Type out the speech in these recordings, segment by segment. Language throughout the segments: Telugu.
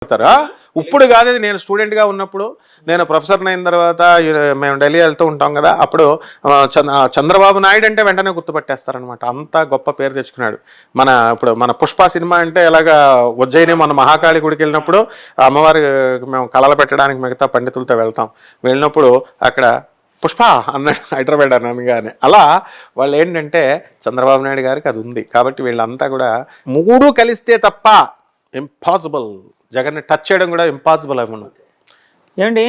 చెప్తారా? ఇప్పుడు కాదు, నేను స్టూడెంట్గా ఉన్నప్పుడు, నేను ప్రొఫెసర్ అయిన తర్వాత మేము ఢిల్లీ వెళ్తూ ఉంటాం కదా, అప్పుడు చంద్రబాబు నాయుడు అంటే వెంటనే గుర్తుపట్టేస్తారనమాట. అంత గొప్ప పేరు తెచ్చుకున్నాడు. ఇప్పుడు మన పుష్ప సినిమా అంటే ఎలాగా ఉజ్జయిని మన మహాకాళి గుడికి వెళ్ళినప్పుడు అమ్మవారి మేము కళలు పెట్టడానికి మిగతా పండితులతో వెళ్ళినప్పుడు అక్కడ పుష్ప అన్నాడు హైదరాబాద్ అనగానే. అలా వాళ్ళు ఏంటంటే చంద్రబాబు నాయుడు గారికి అది ఉంది కాబట్టి వీళ్ళంతా కూడా మూడు కలిస్తే తప్ప ఇంపాసిబుల్, జగన్ని టచ్ చేయడం కూడా ఇంపాసిబుల్ అవ్వను. ఏమండి,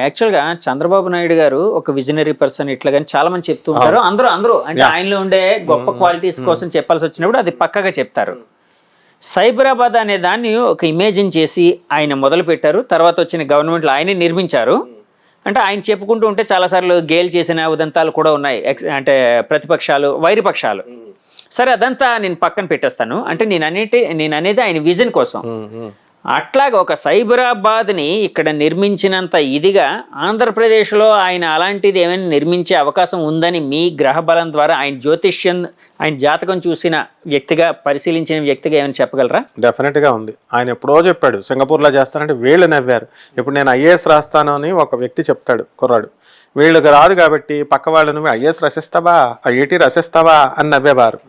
యాక్చువల్గా చంద్రబాబు నాయుడు గారు ఒక విజనరీ పర్సన్ ఇట్లా కానీ చాలా మంది చెప్తూ ఉంటారు. అందరూ అంటే ఆయనలో ఉండే గొప్ప క్వాలిటీస్ కోసం చెప్పాల్సి వచ్చినప్పుడు అది పక్కగా చెప్తారు. సైబరాబాద్ అనే దాన్ని ఒక ఇమేజిన్ చేసి ఆయన మొదలు పెట్టారు. తర్వాత వచ్చిన గవర్నమెంట్లో ఆయనే నిర్మించారు. అంటే ఆయన చెప్పుకుంటూ ఉంటే చాలాసార్లు గేల్ చేసిన ఉదంతాలు కూడా ఉన్నాయి. ప్రతిపక్షాలు, వైరపక్షాలు. సరే, అదంతా నేను పక్కన పెట్టేస్తాను. అంటే నేను అనేది ఆయన విజన్ కోసం. అట్లాగా ఒక సైబరాబాద్ని ఇక్కడ నిర్మించినంత ఇదిగా ఆంధ్రప్రదేశ్లో ఆయన అలాంటిది ఏమైనా నిర్మించే అవకాశం ఉందని మీ గ్రహ బలం ద్వారా, ఆయన జ్యోతిష్యం, ఆయన జాతకం చూసిన వ్యక్తిగా, పరిశీలించిన వ్యక్తిగా ఏమైనా చెప్పగలరా? డెఫినెట్గా ఉంది. ఆయన ఎప్పుడో చెప్పాడు సింగపూర్లో చేస్తానంటే వీళ్ళు నవ్వారు. ఇప్పుడు నేను ఐఏఎస్ రాస్తాను అని ఒక వ్యక్తి చెప్తాడు, కుర్రాడు. వీళ్ళకి రాదు కాబట్టి పక్క వాళ్ళు నువ్వు ఐఏఎస్ రసిస్తావా, ఐఐటి రసిస్తావా అని నవ్వేవారు.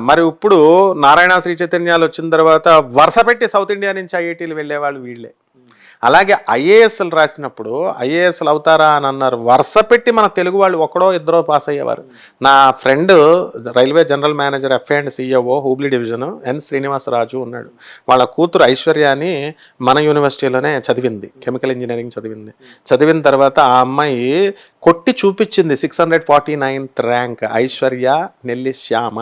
మరి ఇప్పుడు నారాయణ శ్రీ చైతన్యాలు వచ్చిన తర్వాత వరుస పెట్టి సౌత్ ఇండియా నుంచి ఐఐటీలు వెళ్ళేవాళ్ళు వీళ్ళే. అలాగే ఐఏఎస్లు రాసినప్పుడు ఐఏఎస్లు అవుతారా అని అన్నారు. వరుస పెట్టి మన తెలుగు వాళ్ళు ఒకడో ఇద్దరో పాస్ అయ్యేవారు. నా friend railway general manager FA&CAO Hubli division N Srinivasaraju ఉన్నాడు. వాళ్ళ కూతురు ఐశ్వర్య అని మన యూనివర్సిటీలోనే చదివింది, కెమికల్ ఇంజనీరింగ్ చదివింది. చదివిన తర్వాత ఆ అమ్మాయి కొట్టి చూపించింది 649th ర్యాంక్. ఐశ్వర్య నెల్లి శ్యామ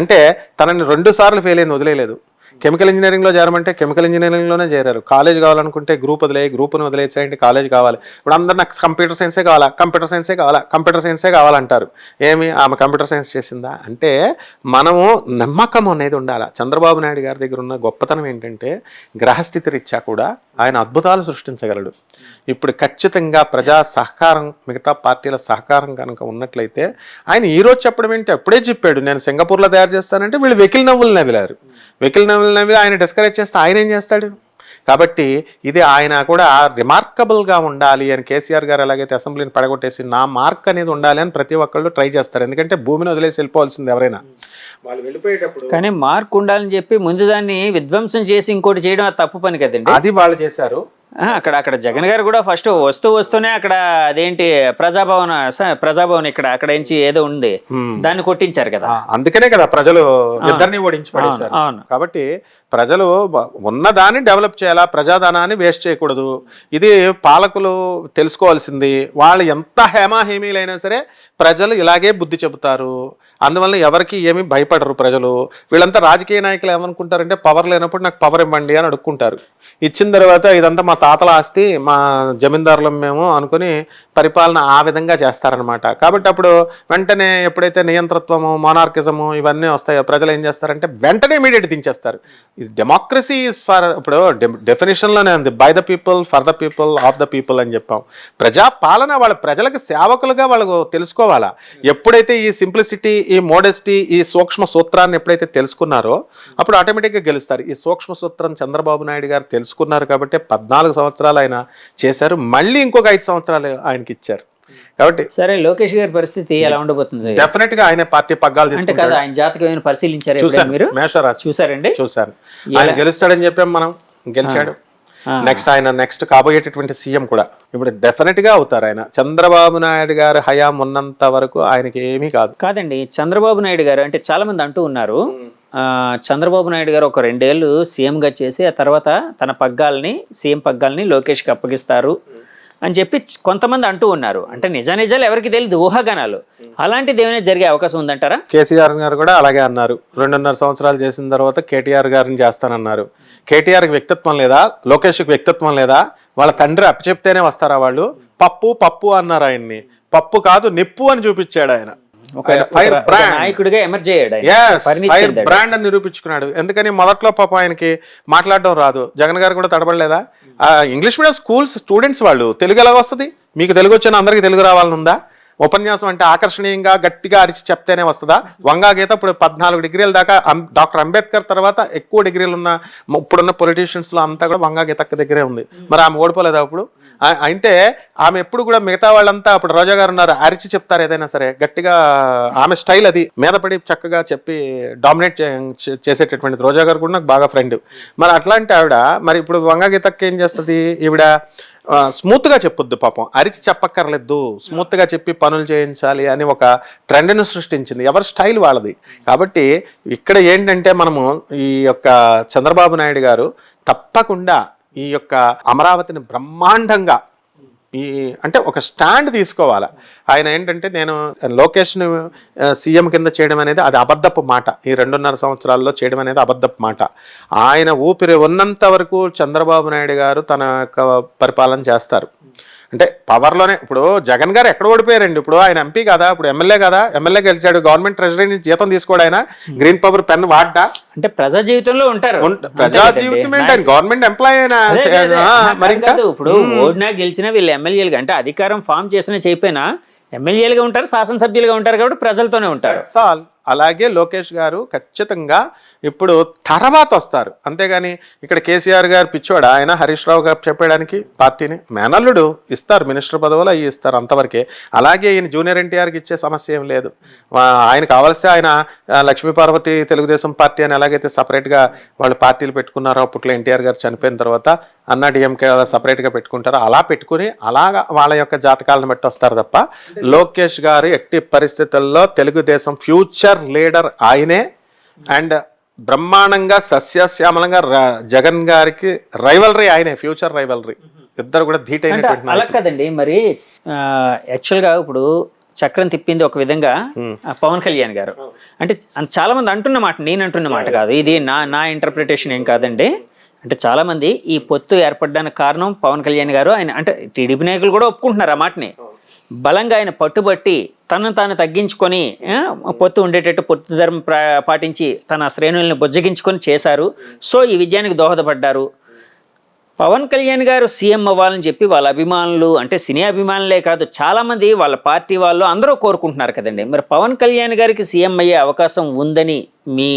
అంటే తనని 2 సార్లు ఫెయిల్ అయింది, వదిలేదు. కెమికల్ ఇంజనీరింగ్లో చేరమంటే కెమికల్ ఇంజనీరింగ్లోనే చేరారు. కాలేజ్ కావాలనుకుంటే గ్రూప్ని వదిలేసేయండి, కాలేజ్ కావాలి. ఇప్పుడు అందరు నాకు కంప్యూటర్ సైన్సే కావాలంటారు. ఏమి ఆమె కంప్యూటర్ సైన్స్ చేసిందా అంటే మనము నమ్మకం అనేది ఉండాలి. చంద్రబాబు నాయుడు గారి దగ్గర ఉన్న గొప్పతనం ఏంటంటే గ్రహస్థితి రీత్యా కూడా ఆయన అద్భుతాలు సృష్టించగలడు. ఇప్పుడు ఖచ్చితంగా ప్రజా సహకారం, మిగతా పార్టీల సహకారం కనుక ఉన్నట్లయితే ఆయన ఈరోజు చెప్పడం ఏంటి, అప్పుడే చెప్పాడు నేను సింగపూర్లో తయారు చేస్తానంటే వీళ్ళు వెకిల్ నవ్వులు నవ్వి ఆయన డిస్కరేజ్ చేస్తే ఆయన ఏం చేస్తాడు? కాబట్టి ఇది ఆయన కూడా రిమార్కబుల్గా ఉండాలి అని కేసీఆర్ గారు ఎలాగైతే అసెంబ్లీని పడగొట్టేసి నా మార్క్ అనేది ఉండాలి అని ప్రతి ఒక్కళ్ళు ట్రై చేస్తారు. ఎందుకంటే భూమిని వదిలేసి వెళ్ళిపోవాల్సింది ఎవరైనా. వాళ్ళు వెళ్ళిపోయేటప్పుడు కానీ మార్క్ ఉండాలని చెప్పి ముందు దాన్ని విధ్వంసం చేసి ఇంకోటి చేయడం అది తప్పు పని కదండి. అది వాళ్ళు చేశారు. అక్కడ జగన్ గారు కూడా ఫస్ట్ వస్తూనే అక్కడ అదేంటి ప్రజాభవన్ అక్కడ నుంచి ఏదో ఉంది, దాన్ని కొట్టించారు కదా. అందుకనే కదా ప్రజలు ఇద్దరిని ఓడించి పడేశారు. కాబట్టి ప్రజలు ఉన్నదాన్ని డెవలప్ చేయాలా, ప్రజాధనాన్ని వేస్ట్ చేయకూడదు. ఇది పాలకులు తెలుసుకోవాల్సింది. వాళ్ళు ఎంత హేమాహేమీలైనా సరే ప్రజలు ఇలాగే బుద్ధి చెబుతారు. అందువల్ల ఎవరికి ఏమీ భయపడరు ప్రజలు. వీళ్ళంతా రాజకీయ నాయకులు ఏమనుకుంటారంటే పవర్ లేనప్పుడు నాకు పవర్ ఇవ్వండి అని అడుక్కుంటారు. ఇచ్చిన తర్వాత ఇదంతా మా తాతల ఆస్తి, మా జమీందారులం మేము అనుకుని పరిపాలన ఆ విధంగా చేస్తారనమాట. కాబట్టి అప్పుడు వెంటనే ఎప్పుడైతే నియంతృత్వము, మొనార్కిజము ఇవన్నీ వస్తాయో ప్రజలు ఏం చేస్తారంటే వెంటనే ఇమీడియట్ దించేస్తారు. ఇది డెమోక్రసీ ఈజ్ ఫర్, ఇప్పుడు డెఫినేషన్లోనే ఉంది, by the people, for the people, of the people అని చెప్పాం. ప్రజాపాలన వాళ్ళ ప్రజలకు సేవకులుగా వాళ్ళు తెలుసుకోవాలా. ఎప్పుడైతే ఈ సింప్లిసిటీ, ఈ మోడెస్టీ, ఈ సూక్ష్మ సూత్రాన్ని ఎప్పుడైతే తెలుసుకున్నారో అప్పుడు ఆటోమేటిక్గా గెలుస్తారు. ఈ సూక్ష్మ సూత్రం చంద్రబాబు నాయుడు గారు తెలుసుకున్నారు కాబట్టి 14 సంవత్సరాలు ఆయన చేశారు. మళ్ళీ ఇంకొక 5 సంవత్సరాలు ఆయనకి ఇచ్చారు. కాబట్టి సరే, లోకేష్ గారి పరిస్థితి ఎలా ఉండబోతుంది? డెఫినెట్ గా ఆయన పార్టీ పగ్గాలు తీసుకుంటారు. ఆయన జాతకం పరిశీలించారు మీరు? మేషరాశి చూసారండి? చూసాను. ఆయన గెలుస్తాడని చెప్పాం, మనం గెలిచాడు. నెక్స్ట్ కాబోయేటటువంటి సీఎం కూడా ఇప్పుడు డెఫినెట్ గా అవుతారు ఆయన. చంద్రబాబు నాయుడు గారు హయాం ఉన్నంత వరకు ఆయనకి ఏమీ కాదండి. చంద్రబాబు నాయుడు గారు అంటే చాలా మంది అంటూ ఉన్నారు, చంద్రబాబు నాయుడు గారు ఒక 2 ఏళ్ళు సీఎంగా చేసి ఆ తర్వాత తన సీఎం పగ్గాల్ని లోకేష్కి అప్పగిస్తారు అని చెప్పి కొంతమంది అంటూ ఉన్నారు. అంటే నిజాలు ఎవరికి తెలియదు, ఊహాగానాలు. అలాంటిది ఏమైనా జరిగే అవకాశం ఉందంటారా? కేసీఆర్ గారు కూడా అలాగే అన్నారు. 2.5 సంవత్సరాలు చేసిన తర్వాత కేటీఆర్ గారిని చేస్తానన్నారు. కేటీఆర్కి వ్యక్తిత్వం లేదా, లోకేష్కి వ్యక్తిత్వం లేదా? వాళ్ళ తండ్రి అప్పచెప్తేనే వస్తారా వాళ్ళు? పప్పు అన్నారు ఆయన్ని. పప్పు కాదు నిప్పు అని చూపించాడు ఆయన. నాయకుడిగా ఎమర్జ్ అయ్యాడు, బ్రాండ్ అని నిరూపించుకున్నాడు. ఎందుకని మొదట్లో పాప ఆయనకి మాట్లాడడం రాదు. జగన్ గారు కూడా తడబడలేదా? ఇంగ్లీష్ మీడియం స్కూల్స్ స్టూడెంట్స్ వాళ్ళు తెలుగు ఎలా వస్తుంది? మీకు తెలుగు వచ్చిన అందరికీ తెలుగు రావాలని ఉందా? ఉపన్యాసం అంటే ఆకర్షణీయంగా గట్టిగా అరిచి చెప్తేనే వస్తుందా? వంగా గీత ఇప్పుడు 14 డిగ్రీల దాకా డాక్టర్ అంబేద్కర్ తర్వాత ఎక్కువ డిగ్రీలు ఉన్న ఇప్పుడున్న పొలిటీషియన్స్ లో అంతా కూడా వంగా గీతక్క దగ్గరే ఉంది. మరి ఆమె ఓడిపోలేదా అప్పుడు? అంటే ఆమె ఎప్పుడు కూడా మిగతా వాళ్ళంతా అప్పుడు రోజా గారు ఉన్నారు, అరిచి చెప్తారు ఏదైనా సరే గట్టిగా. ఆమె స్టైల్ అది, మీద పడి చక్కగా చెప్పి డామినేట్ చేసేటటువంటిది. రోజా గారు కూడా నాకు బాగా ఫ్రెండ్. మరి అట్లాంటి ఆవిడ మరి ఇప్పుడు వంగా గీతక్క ఏం చేస్తుంది? ఈవిడ స్మూత్ గా చెప్పొద్దు, పాపం అరిచి చెప్పక్కర్లేదు, స్మూత్ గా చెప్పి పనులు చేయించాలి అని ఒక ట్రెండ్ను సృష్టించింది. ఎవరి స్టైల్ వాళ్ళది. కాబట్టి ఇక్కడ ఏంటంటే మనము ఈ యొక్క చంద్రబాబు నాయుడు గారు తప్పకుండా ఈ యొక్క అమరావతిని బ్రహ్మాండంగా అంటే ఒక స్టాండ్ తీసుకోవాలి. ఆయన ఏంటంటే నేను లోకేష్ను సీఎం కింద చేయడం అనేది అది అబద్ధపు మాట. ఈ 2.5 సంవత్సరాల్లో చేయడం అనేది అబద్ధపు మాట. ఆయన ఊపిరి ఉన్నంత వరకు చంద్రబాబు నాయుడు గారు తన యొక్క పరిపాలన చేస్తారు. అంటే పవర్లోనే. ఇప్పుడు జగన్ గారు ఎక్కడ ఓడిపోయారండి? ఇప్పుడు ఆయన ఎంపీ కదా, ఇప్పుడు ఎమ్మెల్యే కదా, ఎమ్మెల్యే గెలిచాడు, గవర్నమెంట్ ట్రెజరీ నుంచి జీతం తీసుకోడు, ఆయన గ్రీన్ పవర్ పెన్ వాడ్డా. అంటే ప్రజా జీవితంలో ఉంటారు, ప్రజా జీవితం ఏంటి, ఆయన గవర్నమెంట్ ఎంప్లాయీ అయినా మరి కాదు. ఇప్పుడు ఓడినా గెలిచినా వీళ్ళు ఎమ్మెల్యేలుగా అంటే అధికారం ఫామ్ చేసినా చేయకపోయినా ఎమ్మెల్యేలుగా ఉంటారు, శాసనసభ్యులుగా ఉంటారు, కాబట్టి ప్రజలతోనే ఉంటారు. అలాగే లోకేష్ గారు ఖచ్చితంగా ఇప్పుడు తర్వాత వస్తారు. అంతేగాని ఇక్కడ కేసీఆర్ గారు పిచ్చోడా, ఆయన హరీష్ రావు గారు చెప్పడానికి పార్టీని మేనల్లుడు ఇస్తారు, మినిస్టర్ పదవులు అవి ఇస్తారు, అంతవరకే. అలాగే ఈయన జూనియర్ ఎన్టీఆర్కి ఇచ్చే సమస్య ఏం లేదు. ఆయన కావాల్సి ఆయన లక్ష్మీపార్వతి తెలుగుదేశం పార్టీ అని ఎలాగైతే సపరేట్గా వాళ్ళు పార్టీలు పెట్టుకున్నారో అప్పట్లో ఎన్టీఆర్ గారు చనిపోయిన తర్వాత అన్నా డిఎంకే సపరేట్గా పెట్టుకుంటారో అలా పెట్టుకుని అలాగా వాళ్ళ యొక్క జాతకాలను బట్టి వస్తారు తప్ప లోకేష్ గారు ఎట్టి పరిస్థితుల్లో తెలుగుదేశం ఫ్యూచర్ లీడర్ ఆయనే. అండ్ బ్రహ్మాండంగా సస్యశ్యామలంగా జగన్ గారికి రైవలరీ ఆయనే, ఫ్యూచర్ రైవలరీ. ఇద్దరు కూడా ధీటైనటువంటి. అలా కదండి మరి. యాక్చువల్గా ఇప్పుడు చక్రం తిప్పింది ఒక విధంగా పవన్ కళ్యాణ్ గారు. అంటే చాలా మంది అంటున్న మాట, నేను అంటున్న మాట కాదు ఇది, నా ఇంటర్ప్రిటేషన్ ఏం కాదండి. అంటే చాలా మంది ఈ పొత్తు ఏర్పడడానికి కారణం పవన్ కళ్యాణ్ గారు. ఆయన అంటే టీడీపీ నాయకులు కూడా ఒప్పుకుంటున్నారు ఆ మాటని. బలంగా ఆయన పట్టుబట్టి తనను తాను తగ్గించుకొని పొత్తు ఉండేటట్టు పొత్తు ధర్మం పాటించి తన శ్రేణుల్ని బుజ్జగించుకొని చేశారు. సో ఈ విజయానికి దోహదపడ్డారు. పవన్ కళ్యాణ్ గారు సీఎం అవ్వాలని చెప్పి వాళ్ళ అభిమానులు, అంటే సినీ అభిమానులే కాదు చాలామంది వాళ్ళ పార్టీ వాళ్ళు అందరూ కోరుకుంటున్నారు కదండి. మరి పవన్ కళ్యాణ్ గారికి సీఎం అయ్యే అవకాశం ఉందని మీ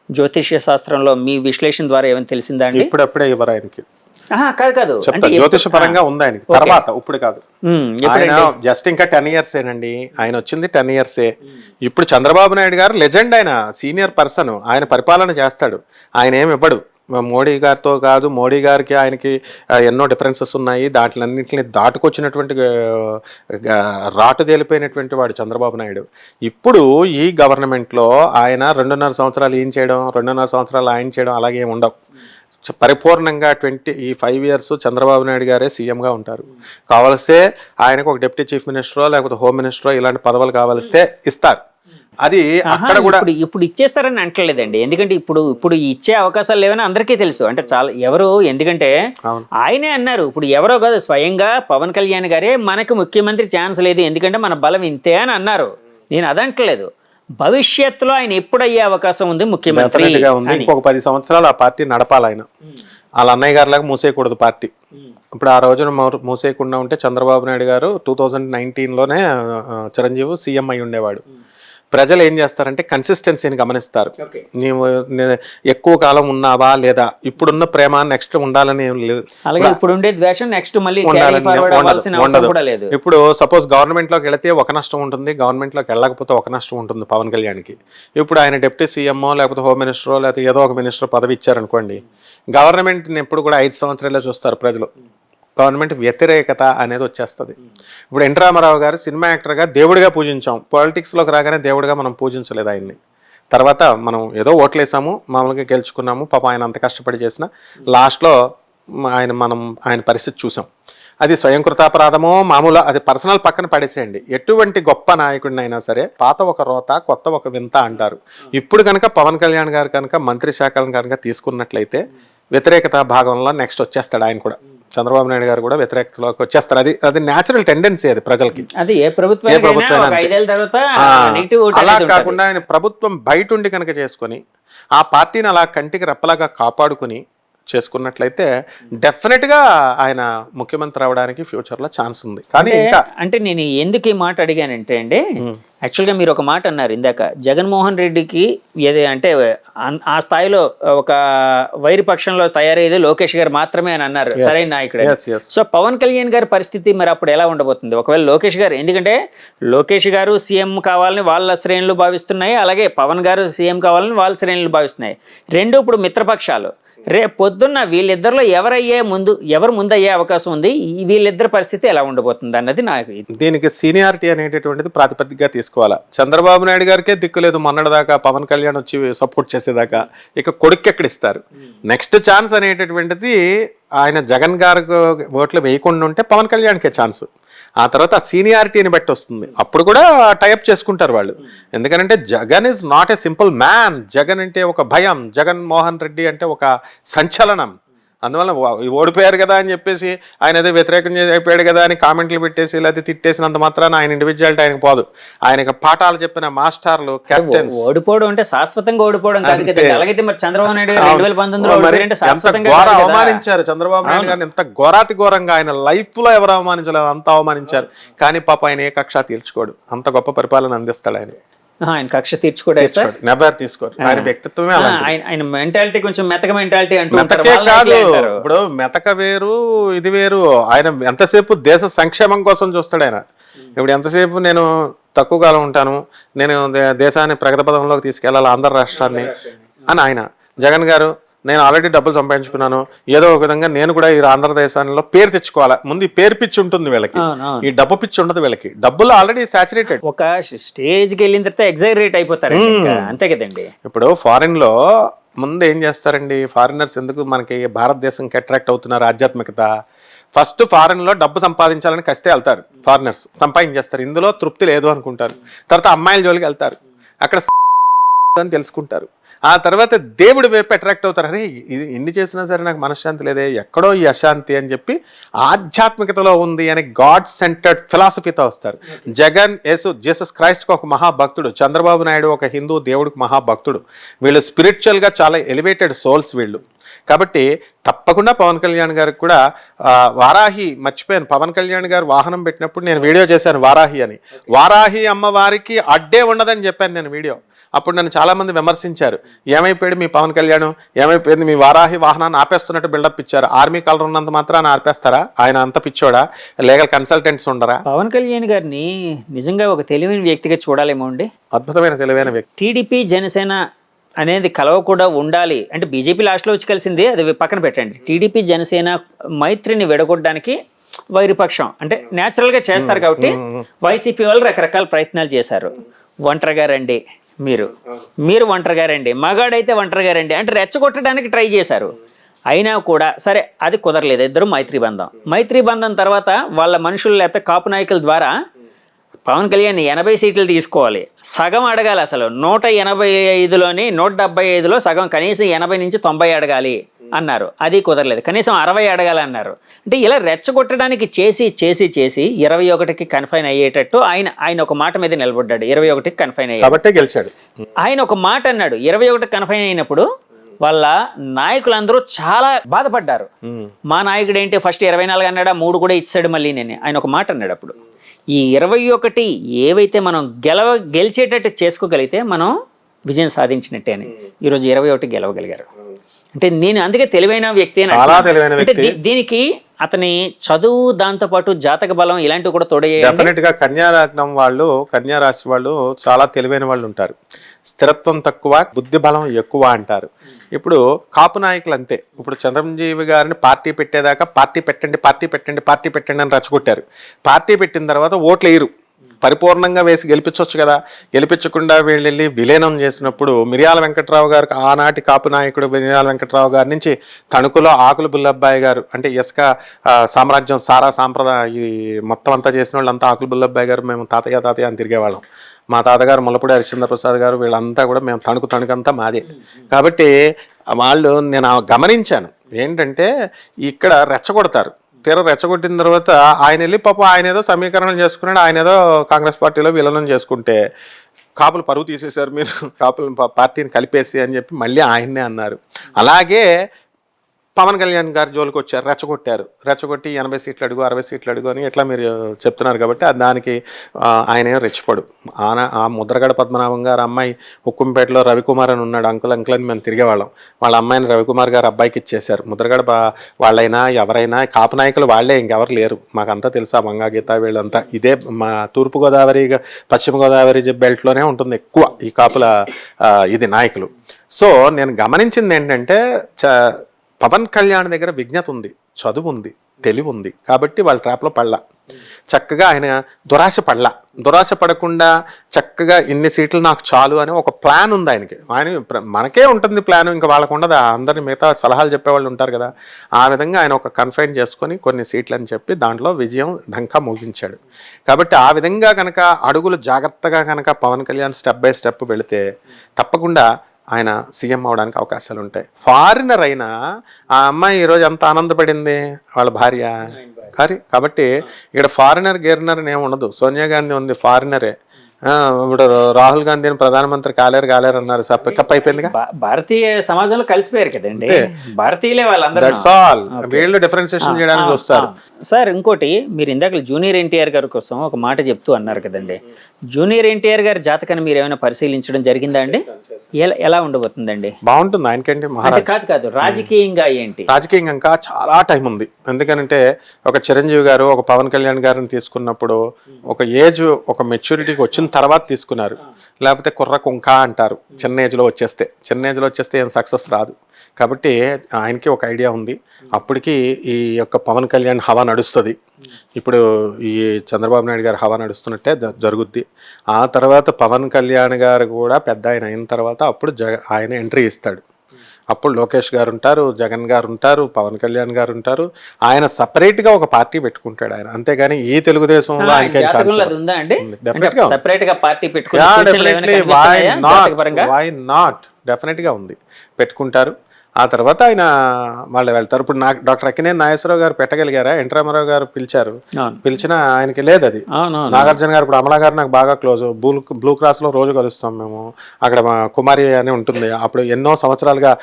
జ్యోతిష్య శాస్త్రంలో మీ విశ్లేషణ ద్వారా ఏమైనా తెలిసిందా అండి? ఇప్పుడప్పుడే ఎవరు ఆయనకి కాదు జ్యోతిష పరంగా ఉంది ఆయనకి, తర్వాత ఇప్పుడు కాదు. ఆయన జస్ట్ ఇంకా 10 years ఏనండి, ఆయన వచ్చింది 10 years. ఇప్పుడు చంద్రబాబు నాయుడు గారు లెజెండ్, ఆయన సీనియర్ పర్సన్, ఆయన పరిపాలన చేస్తాడు. ఆయన ఏమి ఇవ్వడు మోడీ గారితో కాదు. మోడీ గారికి ఆయనకి ఎన్నో డిఫరెన్సెస్ ఉన్నాయి, దాంట్లన్నింటినీ దాటుకొచ్చినటువంటి రాటు తేలిపోయినటువంటి వాడు చంద్రబాబు నాయుడు. ఇప్పుడు ఈ గవర్నమెంట్లో ఆయన 2.5 సంవత్సరాలు ఏం చేయడం, 2.5 సంవత్సరాలు ఆయన చేయడం అలాగే ఉండవు. పరిపూర్ణంగా 5 years చంద్రబాబు నాయుడు గారే సీఎంగా ఉంటారు. కావలిస్తే ఆయనకు ఒక డిప్యూటీ చీఫ్ మినిస్టరో లేకపోతే హోమ్ మినిస్టరో ఇలాంటి పదవులు కావలిస్తే ఇస్తారు. అది అక్కడ కూడా ఇప్పుడు ఇచ్చేస్తారని అంటలేదండి. ఎందుకంటే ఇప్పుడు ఇచ్చే అవకాశాలు లేవని అందరికీ తెలుసు. అంటే చాలా ఎవరు, ఎందుకంటే ఆయనే అన్నారు, ఇప్పుడు ఎవరో కాదు స్వయంగా పవన్ కళ్యాణ్ గారే మనకు ముఖ్యమంత్రి ఛాన్స్ లేదు ఎందుకంటే మన బలం ఇంతే అని అన్నారు. నేను అదంటలేదు. భవిష్యత్తులో ఆయన ఎప్పుడు అయ్యే అవకాశం ఉంది ముఖ్యమంత్రి ఉంది. ఇంకొక 10 సంవత్సరాలు ఆ పార్టీ నడపాలి ఆయన. వాళ్ళ అన్నయ్య గారిలాగా మూసేయకూడదు పార్టీ. ఇప్పుడు ఆ రోజున మూసేయకుండా ఉంటే చంద్రబాబు నాయుడు గారు 2019లోనే చిరంజీవి సీఎం అయి ఉండేవాడు. ప్రజలు ఏం చేస్తారంటే కన్సిస్టెన్సీని గమనిస్తారు. నీవు ఎక్కువ కాలం ఉన్నావా లేదా, ఇప్పుడున్న ప్రేమ నెక్స్ట్ ఉండాలని లేదు. ఇప్పుడు సపోజ్ గవర్నమెంట్ లోకి వెళితే ఒక నష్టం ఉంటుంది, గవర్నమెంట్ లోకి వెళ్ళకపోతే ఒక నష్టం ఉంటుంది పవన్ కళ్యాణ్కి. ఇప్పుడు ఆయన డిప్యూటీ సీఎంఓ లేకపోతే హోమ్ మినిస్టరో లేకపోతే ఏదో ఒక మినిస్టర్ పదవి ఇచ్చారనుకోండి, గవర్నమెంట్ని ఎప్పుడు కూడా 5 సంవత్సరాలే చూస్తారు ప్రజలు. గవర్నమెంట్ వ్యతిరేకత అనేది వచ్చేస్తుంది. ఇప్పుడు ఎన్ రామారావు గారు సినిమా యాక్టర్గా దేవుడిగా పూజించాం, పాలిటిక్స్లోకి రాగానే దేవుడిగా మనం పూజించలేదు ఆయన్ని. తర్వాత మనం ఏదో ఓట్లేసాము, మామూలుగా గెలుచుకున్నాము. పాపం ఆయన అంత కష్టపడి చేసిన లాస్ట్లో ఆయన పరిస్థితి చూసాం. అది స్వయంకృతాపరాధమో మామూలు, అది పర్సనల్ పక్కన పడేసేయండి. ఎటువంటి గొప్ప నాయకుడినైనా సరే పాత ఒక రోత కొత్త ఒక వింత అంటారు. ఇప్పుడు కనుక పవన్ కళ్యాణ్ గారు కనుక మంత్రి శాఖలను కనుక తీసుకున్నట్లయితే వ్యతిరేకత భాగంలో నెక్స్ట్ వచ్చేస్తాడు ఆయన కూడా. చంద్రబాబు నాయుడు గారు కూడా వ్యతిరేకతలోకి వచ్చేస్తారు. అది న్యాచురల్ టెండెన్సీ అది ప్రజలకి. అలా కాకుండా ఆయన ప్రభుత్వం బయట ఉండి కనుక చేసుకొని ఆ పార్టీని అలా కంటికి రెప్పలాగా కాపాడుకుని చేసుకున్నట్లయితే డెఫినెట్గా ఆయన ముఖ్యమంత్రి అవడానికి ఫ్యూచర్లో ఛాన్స్ ఉంది. కానీ ఇంకా అంటే నేను ఎందుకు ఈ మాట అడిగానంటే అండి, యాక్చువల్గా మీరు ఒక మాట అన్నారు ఇందాక, జగన్మోహన్ రెడ్డికి ఏది అంటే ఆ స్థాయిలో ఒక వైరి పక్షంలో తయారయ్యేది లోకేష్ గారు మాత్రమే అని అన్నారు, సరైన నాయకుడే. సో పవన్ కళ్యాణ్ గారి పరిస్థితి మరి అప్పుడు ఎలా ఉండబోతుంది ఒకవేళ లోకేష్ గారు, ఎందుకంటే లోకేష్ గారు సీఎం కావాలని వాళ్ళ శ్రేణులు భావిస్తున్నాయి, అలాగే పవన్ గారు సీఎం కావాలని వాళ్ళ శ్రేణులు భావిస్తున్నాయి, రెండు ఇప్పుడు మిత్రపక్షాలు. రేపు పొద్దున్న వీళ్ళిద్దరిలో ఎవరు ముందు అయ్యే అవకాశం ఉంది, వీళ్ళిద్దరి పరిస్థితి ఎలా ఉండబోతుంది అన్నది నాకు. దీనికి సీనియారిటీ అనేటటువంటిది ప్రాతిపదికగా తీసుకోవాలా. చంద్రబాబు నాయుడు గారికే దిక్కులేదు మొన్నటిదాకా, పవన్ కళ్యాణ్ వచ్చి సపోర్ట్ చేసేదాకా, ఇక కొడుకు ఎక్కడ ఇస్తారు? నెక్స్ట్ ఛాన్స్ అనేటటువంటిది ఆయన జగన్ గారికి ఓట్లు వేయకుండా ఉంటే పవన్ కళ్యాణ్కే ఛాన్స్. ఆ తర్వాత సీనియారిటీని బట్టి వస్తుంది, అప్పుడు కూడా టైప్ చేసుకుంటారు వాళ్ళు. ఎందుకంటే Jagan is not a simple man. Jagan అంటే ఒక భయం, జగన్మోహన్ రెడ్డి అంటే ఒక సంచలనం. అందువల్ల ఓడిపోయారు కదా అని చెప్పేసి ఆయన అదే వ్యతిరేకం అయిపోయాడు కదా అని కామెంట్లు పెట్టేసి లేకపోతే తిట్టేసినంత మాత్రాన ఆయన ఇండివిజువాలిటీ ఆయనకు పోదు. ఆయనకు పాఠాలు చెప్పిన మాస్టర్లు, కెప్టెన్స్. ఓడిపోవడం అంటే శాశ్వతంగా ఓడిపోవడం కాదు కదా. అలాగైతే మరి చంద్రబాబు నాయుడు గారు 2019 అవమానించారు చంద్రబాబు నాయుడు గారిని, ఎంత ఘోరాతి ఘోరంగా. ఆయన లైఫ్ లో ఎవరు అవమానించలేదు, అంత అవమానించారు. కానీ పాప ఆయన ఏ కక్ష తీర్చుకోడు, అంత గొప్ప పరిపాలన అందిస్తాడు ఆయన. ఆయన కక్ష తీర్చుకోడు, నెవర్ తీసుకోరు. ఆయన వ్యక్తిత్వమే ఆయన మెంటాలిటీ కొంచెం మెతక మెంటాలిటీ అంటూ కాదు. ఇప్పుడు మెతక వేరు, ఇది వేరు. ఆయన ఎంతసేపు దేశ సంక్షేమం కోసం చూస్తాడు ఆయన. ఇప్పుడు ఎంతసేపు నేను తక్కువ కాలం ఉంటాను, నేను దేశాన్ని ప్రగతి పదంలోకి తీసుకెళ్లాలి, ఆంధ్ర రాష్ట్రాన్ని అని ఆయన. జగన్ గారు నేను ఆల్రెడీ డబ్బులు సంపాదించుకున్నాను, ఏదో ఒక విధంగా నేను కూడా ఈ ఆంధ్రదేశంలో పేరు తెచ్చుకోవాలా. ముందు ఈ పేరు పిచ్చి ఉంటుంది వీళ్ళకి, ఈ డబ్బు పిచ్చి ఉండదు వీళ్ళకి. డబ్బులు ఆల్రెడీ సాచురేటెడ్. ఒక స్టేజ్కి వెళ్ళిన తర్వాత ఎగ్జైరేట్ అయిపోతారు, అంతే కదండి. ఇప్పుడు ఫారిన్ లో ముందు ఏం చేస్తారండి, ఫారినర్స్ ఎందుకు మనకి భారతదేశంకి అట్రాక్ట్ అవుతున్నారు? ఆధ్యాత్మికత. ఫస్ట్ ఫారెన్ లో డబ్బు సంపాదించాలని కస్తే వెళ్తారు, ఫారినర్స్ సంపాదించేస్తారు, ఇందులో తృప్తి లేదు అనుకుంటారు. తర్వాత అమ్మాయిల జోలికి వెళ్తారు, అక్కడ అని తెలుసుకుంటారు. ఆ తర్వాత దేవుడి వైపు అట్రాక్ట్ అవుతారు. అరే ఇది ఎన్ని చేసినా సరే నాకు మనశ్శాంతి లేదే, ఎక్కడో ఈ అశాంతి అని చెప్పి ఆధ్యాత్మికతలో ఉంది అని గాడ్ సెంటర్డ్ ఫిలాసఫీతో వస్తారు. జగన్ జీసస్ క్రైస్ట్కి ఒక మహాభక్తుడు, చంద్రబాబు నాయుడు ఒక హిందూ దేవుడికి మహాభక్తుడు. వీళ్ళు స్పిరిచువల్గా చాలా ఎలివేటెడ్ సోల్స్ వీళ్ళు. కాబట్టి తప్పకుండా పవన్ కళ్యాణ్ గారికి కూడా వారాహి, మర్చిపోయాను, పవన్ కళ్యాణ్ గారు వాహనం పెట్టినప్పుడు నేను వీడియో చేశాను వారాహి అని. వారాహి అమ్మవారికి అడ్డే ఉండదని చెప్పాను నేను వీడియో. అప్పుడు నన్ను చాలా మంది విమర్శించారు, ఏమైపోయాడు మీ పవన్ కళ్యాణ్, ఏమైపోయింది మీ వారాహి వాహనాన్ని ఆపేస్తున్నట్టు బిల్డప్ ఇచ్చారు. ఆర్మీ కలర్ ఉన్నంత మాత్రాన్ని ఆపేస్తారా? ఆయన అంత పిచ్చోడా? లీగల్ కన్సల్టెంట్స్ ఉండరా? పవన్ కళ్యాణ్ గారిని నిజంగా ఒక తెలివైన వ్యక్తిగా చూడాలేమో అండి. అద్భుతమైన తెలివైన వ్యక్తి. టీడీపీ జనసేన అనేది కలవ కూడా ఉండాలి అంటే, బీజేపీ లాస్ట్లో వచ్చి కలిసింది, అది పక్కన పెట్టండి. టీడీపీ జనసేన మైత్రిని విడగొట్టడానికి వైరుపక్షం అంటే న్యాచురల్గా చేస్తారు కాబట్టి వైసీపీ వాళ్ళు రకరకాల ప్రయత్నాలు చేశారు. ఒంటరిగా రండి, మీరు ఒంటరిగా రండి, మగాడైతే ఒంటరిగా రండి అంటే రెచ్చగొట్టడానికి ట్రై చేశారు. అయినా కూడా సరే అది కుదరలేదు. ఇద్దరు మైత్రి బంధం తర్వాత వాళ్ళ మనుషులు లేకపోతే కాపు నాయకుల ద్వారా పవన్ కళ్యాణ్ 80 సీట్లు తీసుకోవాలి, సగం అడగాలి. అసలు 185లోని 175లో సగం, కనీసం 80 నుంచి 90 అడగాలి అన్నారు. అది కుదరలేదు. కనీసం 60 అడగాలన్నారు. అంటే ఇలా రెచ్చగొట్టడానికి చేసి 21కి కన్ఫైన్ అయ్యేటట్టు ఆయన ఒక మాట మీద నిలబడ్డాడు. 21కి కన్ఫైన్ అయ్యాడు, గెలిచాడు. ఆయన ఒక మాట అన్నాడు. 21కి కన్ఫైన్ అయినప్పుడు వాళ్ళ నాయకులందరూ చాలా బాధపడ్డారు. మా నాయకుడు ఏంటి ఫస్ట్ 24 అన్నాడా, 3 కూడా ఇచ్చాడు మళ్ళీ నేను. ఆయన ఒక మాట అన్నాడు అప్పుడు, ఈ 21 ఏవైతే మనం గెలిచేటట్టు చేసుకోగలిగితే మనం విజయం సాధించినట్టే అని. ఈరోజు 21 గెలవగలిగారు. అంటే నేను అందుకే తెలివైన వ్యక్తి అంటే దీనికి అతని చదువు, దాంతో పాటు జాతక బలం ఇలాంటివి కూడా తోడయ్యాయి. డెఫినెట్ గా కన్యా రాశి వాళ్ళు చాలా తెలివైన వాళ్ళు ఉంటారు. స్థిరత్వం తక్కువ, బుద్ధి బలం ఎక్కువ అంటారు. ఇప్పుడు కాపు నాయకులు అంతే. ఇప్పుడు చిరంజీవి గారిని పార్టీ పెట్టేదాకా పార్టీ పెట్టండి అని రచ్చగొట్టారు. పార్టీ పెట్టిన తర్వాత ఓట్లు వేయరు, పరిపూర్ణంగా వేసి గెలిపించవచ్చు కదా. గెలిపించకుండా వీళ్ళు వెళ్ళి విలీనం చేసినప్పుడు మిర్యాల వెంకట్రావు గారికి, ఆనాటి కాపు నాయకుడు మిర్యాల వెంకట్రావు గారి నుంచి తణుకులో ఆకుల బుల్లబ్బాయి గారు, అంటే ఇసుక సామ్రాజ్యం సారా సాంప్రదాయ ఈ మొత్తం అంతా చేసిన వాళ్ళు అంతా ఆకుల బుల్లబ్బాయి గారు, మేము తాతయ్య అని తిరిగేవాళ్ళం. మా తాతగారు ముల్లపూడి హరిశ్చంద్ర ప్రసాద్ గారు, వీళ్ళంతా కూడా మేము తణుకంతా మాదే. కాబట్టి వాళ్ళు నేను గమనించాను ఏంటంటే ఇక్కడ రెచ్చగొడతారు. రెచ్చగొట్టిన తర్వాత ఆయన వెళ్ళి పాపం ఆయన ఏదో సమీకరణలు చేసుకున్నాడు, ఆయన ఏదో కాంగ్రెస్ పార్టీలో విలీనం చేసుకుంటే కాపులు పరువు తీసేశారు మీరు, కాపులు పార్టీని కలిపేసి అని చెప్పి మళ్ళీ ఆయన్నే అన్నారు. అలాగే పవన్ కళ్యాణ్ గారి జోలికి వచ్చారు, రెచ్చగొట్టి 80 సీట్లు అడుగు 60 సీట్లు అడుగు అని ఇట్లా మీరు చెప్తున్నారు కాబట్టి దానికి ఆయన ఏం రెచ్చిపోడు. ఆ ముద్రగడ పద్మనాభం గారు అమ్మాయి హుక్కుంపేటలో రవికుమార్ అని ఉన్నాడు, అంకుల్ అని మేము తిరిగేవాళ్ళం. వాళ్ళ అమ్మాయిని రవికుమార్ గారు అబ్బాయికి ఇచ్చేశారు. ముద్రగడ వాళ్ళైనా ఎవరైనా కాపు నాయకులు వాళ్ళే, ఇంకెవరు లేరు. మాకంతా తెలుసా, మంగా గీత వీళ్ళంతా ఇదే మా తూర్పుగోదావరి పశ్చిమ గోదావరి బెల్ట్లోనే ఉంటుంది ఎక్కువ ఈ కాపుల ఇది నాయకులు. సో నేను గమనించింది ఏంటంటే పవన్ కళ్యాణ్ దగ్గర విజ్ఞత ఉంది, చదువు ఉంది, తెలివి ఉంది కాబట్టి వాళ్ళ ట్రాప్లో పడలా. చక్కగా ఆయన దురాశ పడకుండా చక్కగా ఇన్ని సీట్లు నాకు చాలు అని ఒక ప్లాన్ ఉంది ఆయనకి. మనకే ఉంటుంది ప్లాన్, ఇంకా వాళ్ళకు ఉండదు. అందరిని మిగతా సలహాలు చెప్పేవాళ్ళు ఉంటారు కదా, ఆ విధంగా ఆయన ఒక కన్ఫైన్ చేసుకొని కొన్ని సీట్లు అని చెప్పి దాంట్లో విజయం ఢంకా ముగించాడు. కాబట్టి ఆ విధంగా కనుక అడుగులు జాగ్రత్తగా కనుక Pawan Kalyan step by step వెళితే తప్పకుండా ఆయన సీఎం అవడానికి అవకాశాలు ఉంటాయి. ఫారినర్ అయినా ఆ అమ్మాయి ఈరోజు ఎంత ఆనందపడింది, వాళ్ళ భార్య కాబట్టి ఇక్కడ ఫారినర్ గేరినర్ ఏమి ఉండదు. సోనియా గాంధీ ఉంది, ఫారినరే. ఇప్పుడు రాహుల్ గాంధీని ప్రధానమంత్రి కాలేరు అన్నారు, కప్ అయిపోయిందిగా. భారతీయ సమాజంలో కలిసిపోయారు కదండి, భారతీయులే వాళ్ళందరూ. That's all. వీళ్ళు డిఫరెన్షియేషన్ చేయడానికి చూస్తారు. సార్ ఇంకోటి, మీరు ఇందాక జూనియర్ ఎన్టీఆర్ గారి కోసం ఒక మాట చెప్తూ అన్నారు కదండి, జూనియర్ ఎన్టీఆర్ గారి జాతకాన్ని మీరు ఏమైనా పరిశీలించడం జరిగిందా అండి? ఎలా ఉండబోతుందండి? బాగుంటుంది ఆయనకేంటి, కాదు రాజకీయంగా ఏంటి? రాజకీయంగా ఇంకా చాలా టైం ఉంది. ఎందుకంటే ఒక చిరంజీవి గారు ఒక పవన్ కళ్యాణ్ గారిని తీసుకున్నప్పుడు ఒక ఏజ్, ఒక మెచ్యూరిటీకి వచ్చిన తర్వాత తీసుకున్నారు. లేకపోతే కుర్ర కుంక అంటారు, చిన్న ఏజ్లో వచ్చేస్తే ఏం సక్సెస్ రాదు. కాబట్టి ఆయనకి ఒక ఐడియా ఉంది. అప్పటికి ఈ యొక్క పవన్ కళ్యాణ్ హవా నడుస్తుంది. ఇప్పుడు ఈ చంద్రబాబు నాయుడు గారు హవా నడుస్తున్నట్టే జరుగుద్ది. ఆ తర్వాత పవన్ కళ్యాణ్ గారు కూడా పెద్ద ఆయన అయిన తర్వాత అప్పుడు ఆయన ఎంట్రీ ఇస్తాడు. అప్పుడు లోకేష్ గారు ఉంటారు, జగన్ గారు ఉంటారు, పవన్ కళ్యాణ్ గారు ఉంటారు. ఆయన సపరేట్గా ఒక పార్టీ పెట్టుకుంటాడు ఆయన. అంతేగాని ఈ తెలుగుదేశంలో ఆయనకి డెఫినెట్గా ఉంది, పెట్టుకుంటారు. ఆ తర్వాత ఆయన వాళ్ళు వెళ్తారు. ఇప్పుడు డాక్టర్ అక్కినేని నాగేశ్వరరావు గారు పెట్టగలిగారా? ఎన్టీ రామారావు గారు పిలిచినా ఆయనకి లేదు అది. నాగార్జున గారు, ఇప్పుడు అమలా గారు నాకు బాగా క్లోజ్, బ్లూ క్రాస్ లో రోజు కలుస్తాం మేము. అక్కడ మా కుమారి అని ఉంటుంది. అప్పుడు ఎన్నో సంవత్సరాలుగా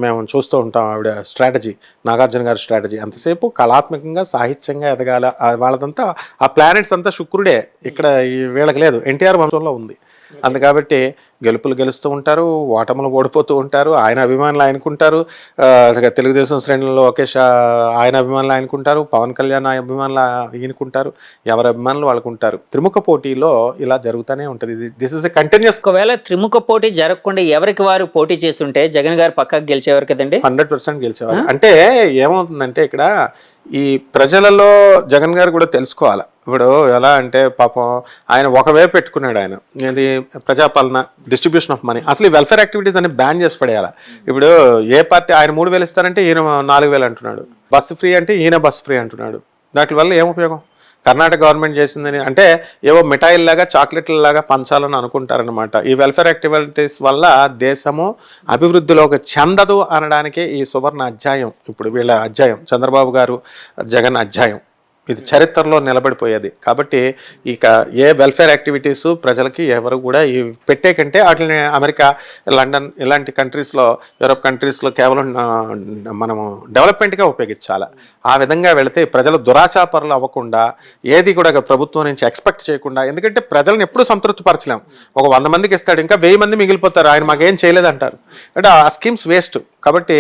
మేము చూస్తూ ఉంటాం ఆవిడ స్ట్రాటజీ, నాగార్జున గారి స్ట్రాటజీ. అంతసేపు కళాత్మకంగా సాహిత్యంగా ఎదగాల. వాళ్ళదంతా ఆ ప్లానెట్స్ అంతా శుక్రుడే, ఇక్కడ వీళ్ళకి లేదు, ఎన్టీఆర్ వంశంలో ఉంది. అందుకాబట్టి గెలుపులు గెలుస్తూ ఉంటారు, ఓటములు ఓడిపోతూ ఉంటారు. ఆయన అభిమానులు ఆయనకుంటారు, తెలుగుదేశం శ్రేణుల్లో లోకేష్ ఆయన అభిమానులు ఆయనకుంటారు, పవన్ కళ్యాణ్ అభిమానులు ఈయనకుంటారు, ఎవరి అభిమానులు వాళ్ళకుంటారు. త్రిముఖ పోటీలో ఇలా జరుగుతూనే ఉంటుంది. This is a continuous. ఒకవేళ త్రిముఖ పోటీ జరగకుండా ఎవరికి వారు పోటీ చేస్తుంటే జగన్ గారు పక్కకు గెలిచేవారు కదండి. 100% గెలిచేవారు. అంటే ఏమవుతుందంటే ఇక్కడ ఈ ప్రజలలో జగన్ గారు కూడా తెలుసుకోవాలి. ఇప్పుడు ఎలా అంటే పాపం ఆయన ఒకవైపు పెట్టుకున్నాడు, ఆయన ఇది ప్రజాపాలన, డిస్ట్రిబ్యూషన్ ఆఫ్ మనీ. అసలు ఈ వెల్ఫేర్ యాక్టివిటీస్ అని బ్యాన్ చేసి పడేయాలి. ఇప్పుడు ఏ పార్టీ ఆయన 3,000 ఇస్తారంటే ఈయన 4,000 అంటున్నాడు, బస్సు ఫ్రీ అంటే ఈయన బస్సు ఫ్రీ అంటున్నాడు. దాని వల్ల ఏం ఉపయోగం? కర్ణాటక గవర్నమెంట్ చేసిందని అంటే ఏవో మిఠాయిల్లాగా చాక్లెట్లలాగా పంచాలని అనుకుంటారనమాట. ఈ వెల్ఫేర్ యాక్టివిటీస్ వల్ల దేశము అభివృద్ధిలోకి చెందదు అనడానికి ఈ సువర్ణ అధ్యాయం, ఇప్పుడు వీళ్ళ అధ్యాయం, చంద్రబాబు గారు జగన్ అధ్యాయం, ఇది చరిత్రలో నిలబడిపోయేది. కాబట్టి ఇక ఏ వెల్ఫేర్ యాక్టివిటీస్ ప్రజలకి ఎవరు కూడా ఈ పెట్టే కంటే వాటిని అమెరికా, లండన్ ఇలాంటి కంట్రీస్లో, యూరోప్ కంట్రీస్లో కేవలం మనము డెవలప్మెంట్గా ఉపయోగించాలి. ఆ విధంగా వెళితే ప్రజలు దురాశాపరులు అవ్వకుండా, ఏది కూడా ప్రభుత్వం నుంచి ఎక్స్పెక్ట్ చేయకుండా, ఎందుకంటే ప్రజలను ఎప్పుడు సంతృప్తి పరచలేం. ఒక 100 మందికి ఇస్తాడు, ఇంకా 1000 మంది మిగిలిపోతారు, ఆయన మాకేం చేయలేదంటారు. అంటే ఆ స్కీమ్స్ వేస్ట్. కాబట్టి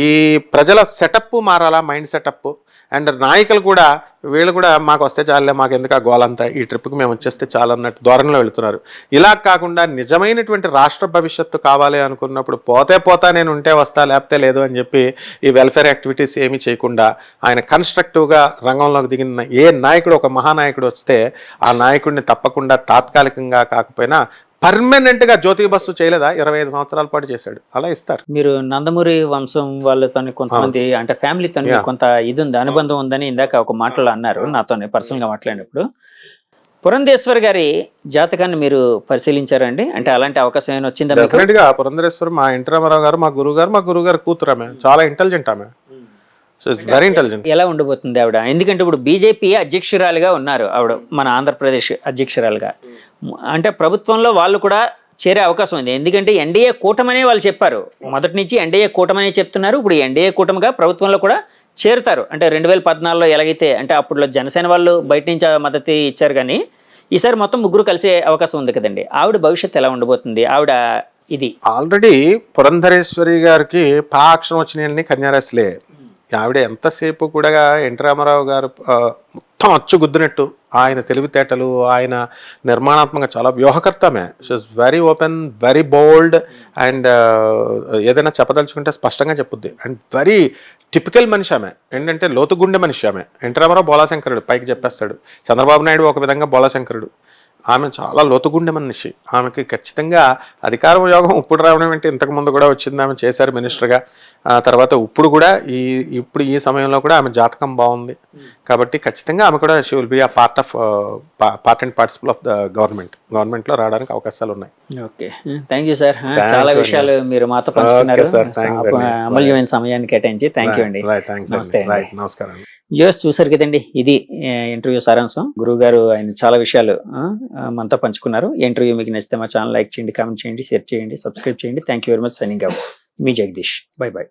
ఈ ప్రజల సెటప్ మారాలా, మైండ్ సెటప్. అండ్ నాయకులు కూడా వీళ్ళు కూడా మాకు వస్తే చాలే, మాకు ఎందుకు ఆ గోలంతా, ఈ ట్రిప్కి మేము వచ్చేస్తే చాలా అన్నట్టు ధోరణిలో వెళుతున్నారు. ఇలా కాకుండా నిజమైనటువంటి రాష్ట్ర భవిష్యత్తు కావాలి అనుకున్నప్పుడు పోతా నేను ఉంటే వస్తా లేకపోతే లేదు అని చెప్పి ఈ వెల్ఫేర్ యాక్టివిటీస్ ఏమీ చేయకుండా ఆయన కన్స్ట్రక్టివ్గా రంగంలోకి దిగిన ఏ నాయకుడు, ఒక మహానాయకుడు వస్తే ఆ నాయకుడిని తప్పకుండా తాత్కాలికంగా కాకపోయినా పర్మనెంట్గా జ్యోతి బస్సు చేయలేదా? 25 సంవత్సరాల పాటు చేశాడు. అలా ఇస్తారు. మీరు నందమూరి వంశం వాళ్ళతో కొంతమంది అంటే ఫ్యామిలీతో కొంత ఇది ఉంది, అనుబంధం ఉందని ఇందాక ఒక మాటలో అన్నారు నాతో పర్సనల్గా మాట్లాడినప్పుడు. పురంధేశ్వర్ గారి జాతకాన్ని మీరు పరిశీలించారండి? అంటే అలాంటి అవకాశం ఏమైనా వచ్చిందా? డెఫినెట్గా పురంధేశ్వర్ మా ఎన్టీ రామారావు గారు మా గురుగారు కూతురు. ఆమె చాలా ఇంటెలిజెంట్, ఆమె వెరీ ఇంటెలిజెంట్. ఎలా ఉండబోతుంది ఆవిడ? ఎందుకంటే ఇప్పుడు బీజేపీ అధ్యక్షురాలుగా ఉన్నారు ఆవిడ, మన ఆంధ్రప్రదేశ్ అధ్యక్షురాలుగా. అంటే ప్రభుత్వంలో వాళ్ళు కూడా చేరే అవకాశం ఉంది. ఎందుకంటే ఎన్డీఏ కూటమనే వాళ్ళు చెప్పారు, మొదటి నుంచి ఎన్డీఏ కూటమనే చెప్తున్నారు. ఇప్పుడు ఎన్డీఏ కూటమిగా ప్రభుత్వంలో కూడా చేరుతారు. అంటే 2014లో ఎలాగైతే అంటే అప్పుడు జనసేన వాళ్ళు బయట నుంచి మద్దతు ఇచ్చారు, కానీ ఈసారి మొత్తం ముగ్గురు కలిసే అవకాశం ఉంది కదండి. ఆవిడ భవిష్యత్తు ఎలా ఉండబోతుంది? ఆవిడ ఇది ఆల్రెడీ పురంధరేశ్వరి గారికి పాక్షం వచ్చినాయన్ని కన్యారాశిలే. ఆవిడ ఎంతసేపు కూడా ఎన్టీ రామారావు గారు మొత్తం అచ్చుగుద్దినట్టు ఆయన తెలివితేటలు, ఆయన నిర్మాణాత్మకంగా చాలా వ్యూహకర్తమే. She's very open, very bold and ఏదైనా చెప్పదలుచుకుంటే స్పష్టంగా చెప్పుద్ది. అండ్ వెరీ టిపికల్ మనిషి ఆమె. ఏంటంటే లోతుగుండె మనిషి ఆమె. ఎన్టీ రామారావు బోలాశంకరుడు పైకి చెప్పేస్తాడు, చంద్రబాబు నాయుడు ఒక విధంగా బోలాశంకరుడు. ఆమె చాలా లోతుగుండె మనిషి. ఆమెకి ఖచ్చితంగా అధికారం యోగం ఇప్పుడు రావడం అంటే ఇంతకుముందు కూడా వచ్చింది, ఆమె చేశారు మినిస్టర్గా. తర్వాత ఇప్పుడు కూడా ఇప్పుడు ఈ సమయంలో కూడా ఆమె జాతకం బాగుంది. కాబట్టి ఖచ్చితంగా ఆమె కూడా షీ విల్ బి ఆ part and participle of the గవర్నమెంట్లో రావడానికి అవకాశాలు ఉన్నాయి. Okay, thank you sir. చాలా విషయాలు మీరు మాతో పంచుకున్నారు. అమూల్యమైన సమయాన్ని కేటాయించి థ్యాంక్ యూ అండి. నమస్తే. నమస్కారం. యూఎస్ చూసారు కదండి, ఇది ఇంటర్వ్యూ సారాంశం. గురువు గారు ఆయన చాలా విషయాలు మనతో పంచుకున్నారు. ఇంటర్వ్యూ మీకు నచ్చితే మా ఛానల్ లైక్ చేయండి, కామెంట్ చేయండి, షేర్ చేయండి, సబ్స్క్రైబ్ చేయండి. Thank you very much. Signing out, me Jagadish. By by.